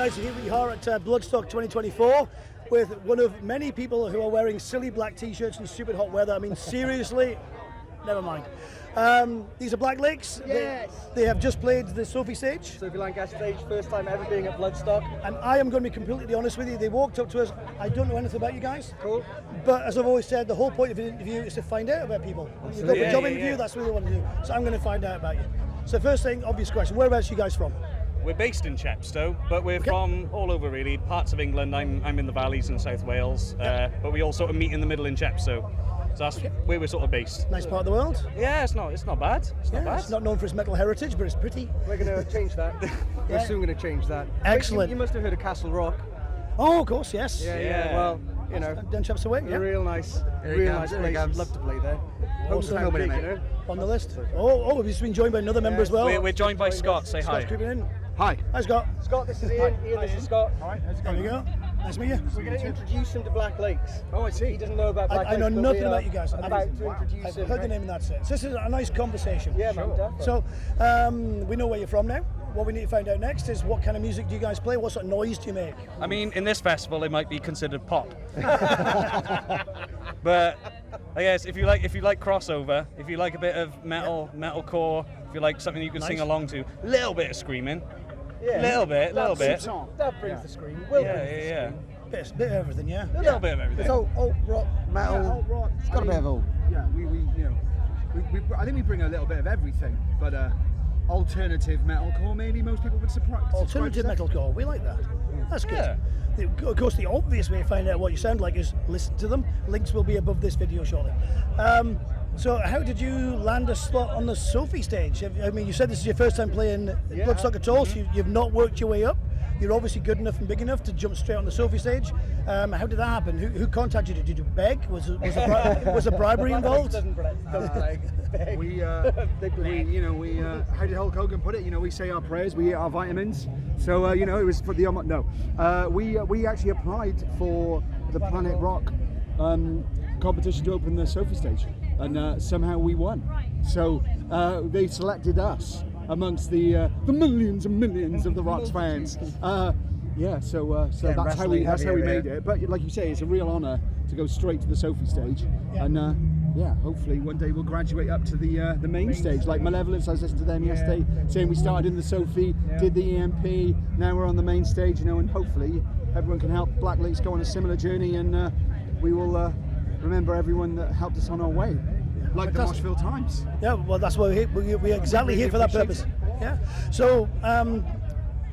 guys, here we are at Bloodstock 2024 with one of many people who are wearing silly black t-shirts in stupid hot weather. I mean, seriously, never mind. These are Black Lakes. Yes. They have just played the Sophie stage. Sophie Lancaster stage, first time ever being at Bloodstock. And I am going to be completely honest with you. They walked up to us. I don't know anything about you guys. Cool. But as I've always said, the whole point of an interview is to find out about people. You've got a job interview, that's what they want to do. So I'm going to find out about you. So first thing, obvious question, whereabouts are you guys from? We're based in Chepstow, but we're from all over really, parts of England. I'm in the valleys in South Wales, but we all sort of meet in the middle in Chepstow. So that's where we're sort of based. Nice part of the world? Yeah, it's not bad. It's not bad. It's not known for its metal heritage, but it's pretty. We're going to change that. We're soon going to change that. Excellent. You must have heard of Castle Rock. Oh, of course, yes. Yeah. Well, you know, down Chepstow Way, yeah. real nice place. I'd love to play there. Awesome. Big, you know? On the list. Oh, we've just been joined by another member as well. We're joined by Scott. Say hi. Scott's creeping in. Hi. Hi, Scott. Scott, this is Ian. Ian, this is Scott. All right, how's it There going? we go. Nice to meet you. We're going to introduce him to Black Lakes. Oh, I see. He doesn't know about Black I Lakes. know but nothing we are about you guys. About to introduce I've him. heard the name and that's it. So this is a nice conversation. Yeah, man, definitely. So we know where you're from now. What we need to find out next is what kind of music do you guys play? What sort of noise do you make? I mean, in this festival, it might be considered pop. But I guess if you like crossover, if you like a bit of metalcore, if you like something you can sing along to, a little bit of screaming, little bit. That brings the scream. Will brings the Yeah. scream. Bit of everything, yeah. A little bit of everything. It's alt rock, metal. Yeah, alt rock. It's got a bit of all. Yeah, we I think we bring a little bit of everything, but alternative metalcore maybe most people would surprise. Alternative metalcore, we like that. That's good. Yeah. Of course, the obvious way to find out what you sound like is listen to them. Links will be above this video shortly. So how did you land a slot on the Sophie stage? I mean, you said this is your first time playing Bloodstock at all, so you've not worked your way up. You're obviously good enough and big enough to jump straight on the Sophie stage. How did that happen? Who contacted you? Did you beg? Was a bribery involved? We how did Hulk Hogan put it? We say our prayers, we eat our vitamins. So it was for the we actually applied for the Planet Rock competition to open the Sophie stage, and somehow we won. So they selected us amongst the millions and millions of the Rocks fans. So that's how we made it. But like you say, it's a real honour to go straight to the Sophie stage, and hopefully one day we'll graduate up to the main stage. Like Malevolence, I was listening to them yesterday, saying we started in the Sophie, did the EMP, now we're on the main stage, and hopefully everyone can help Black Lakes go on a similar journey, and we will remember everyone that helped us on our way. Like the Moshville Times. Yeah, well, that's why we're exactly here for that purpose. Yeah. So,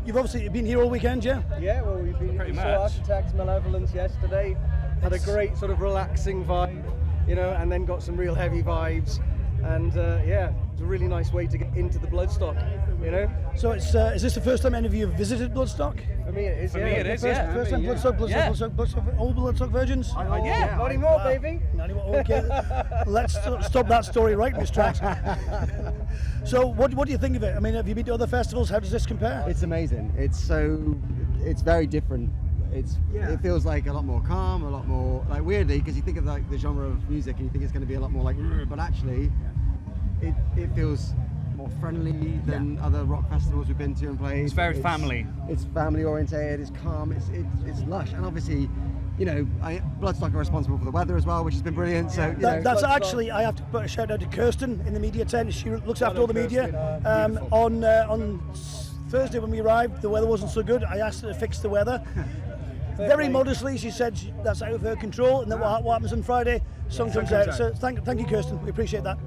you've obviously been here all weekend, yeah? Yeah, well, we saw Architects, Malevolence yesterday. Had a great sort of relaxing vibe, and then got some real heavy vibes. And it's a really nice way to get into the Bloodstock, So is this the first time any of you have visited Bloodstock? For me, it is. For me, it is. First time Bloodstock, all Bloodstock virgins? Not anymore, baby. Not anymore. Okay, let's stop that story right in its tracks. So, what do you think of it? I mean, have you been to other festivals? How does this compare? It's amazing. It's very different. It feels like a lot more calm, a lot more like weirdly, because you think of like the genre of music and you think it's going to be a lot more like, but actually, it feels more friendly than other rock festivals we've been to and played. It's very family. It's family orientated. It's calm. It's lush, and obviously, Bloodstock are responsible for the weather as well, which has been brilliant. So that's actually, I have to put a shout out to Kirsten in the media tent. She looks after all the media. On Thursday when we arrived, the weather wasn't so good. I asked her to fix the weather. Very modestly, she said that's out of her control, and then what happens on Friday, sun comes out. So thank you, Kirsten. We appreciate that.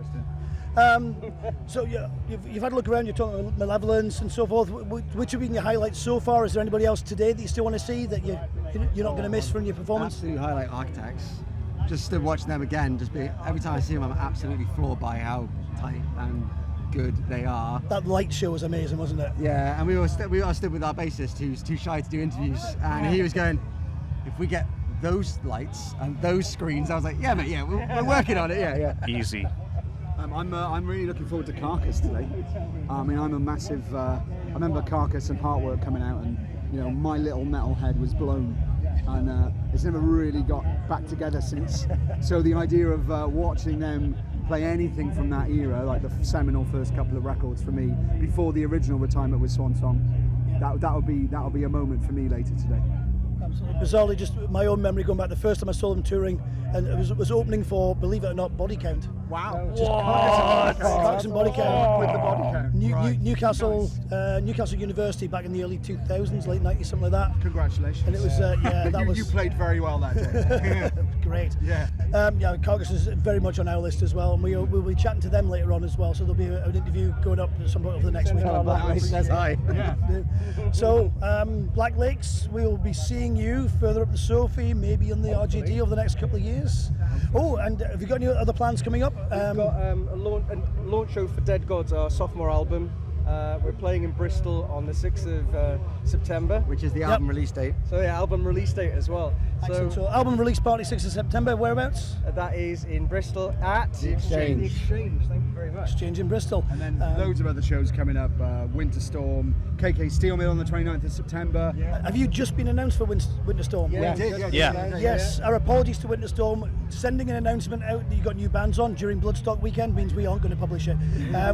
So you've had a look around. You're talking about Malevolence and so forth. Which have been your highlights so far? Is there anybody else today that you still want to see that you're not going to miss from your performance? Absolutely highlight Architects. Just stood watching them again. Every time I see them, I'm absolutely floored by how tight and good they are. That light show was amazing, wasn't it? Yeah, and we all stood with our bassist who's too shy to do interviews, and he was going, if we get those lights and those screens, I was like, yeah, mate, yeah, we're working on it, yeah. Easy. I'm really looking forward to Carcass today. I mean, I'm a massive. I remember Carcass and Heartwork coming out, and my little metal head was blown, and it's never really got back together since. So the idea of watching them play anything from that era, like the seminal first couple of records for me, before the original retirement with Swan Song, that'll be a moment for me later today. Absolutely. Bizarrely, just my own memory going back, the first time I saw them touring, and it was opening for, believe it or not, Body Count. Wow. Carcass and Body Count. With the Body Count. Newcastle, Nice. Newcastle University back in the early 2000s, late 90s, something like that. Congratulations. And it was, that was you played very well that day. great. Yeah. Carcass is very much on our list as well, and we'll be chatting to them later on as well. So there'll be an interview going up at some point over the next week. Says hi. Yeah. So Black Lakes, we will be seeing you further up the Sophie, maybe on the RGD over the next couple of years. Oh, and have you got any other plans coming up? We've got a launch show for Dead Gods, our sophomore album. We're playing in Bristol on the 6th of September. Which is the album release date. So yeah, album release date as well. Excellent. So album release party 6th of September, whereabouts? That is in Bristol at The Exchange. The Exchange, thank you very much. Exchange in Bristol. And then loads of other shows coming up. Winter Storm, KK Steel Mill on the 29th of September. Have you just been announced for Winter Storm? Yeah. We did, Yeah. Yes, our apologies to Winter Storm. Sending an announcement out that you got new bands on during Bloodstock weekend means we aren't going to publish it.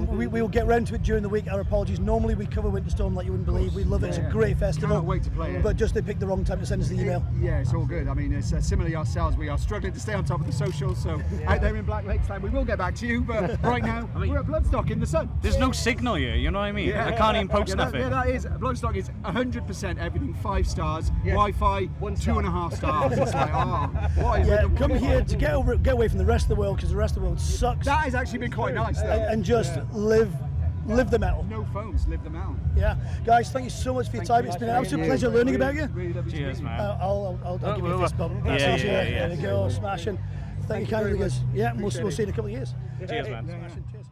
We will get round to it during the week. Our apologies. Normally we cover Winter Storm like you wouldn't believe. We love it. It's a great festival. Can't wait to play it. But just they picked the wrong time to send us the email. Yeah, it's all good. I mean, it's similarly ourselves. We are struggling to stay on top of the socials. So out there in Black Lakes Land, we will get back to you. But right now, we're at Bloodstock in the sun. There's no signal here, you know what I mean? I can't even post nothing. Yeah, that is. Bloodstock is 100% everything 5 stars. Yeah. Wi-Fi 1 star. 2.5 stars. It's like, what is Yeah, with the- come here to get away from the rest of the world, because the rest of the world sucks. That has actually been quite nice, though. and just live the metal. No phones, live them out. Yeah, guys, thank you so much for your time. It's been an absolute pleasure learning about you. Really lovely to Cheers, meet you. man. I'll give you a fist bump. Yeah, That's yeah, it. yeah. There we go, smashing. Thank you kindly, guys. Yeah, we'll see you in a couple of years. Cheers, man. Smashing. Cheers.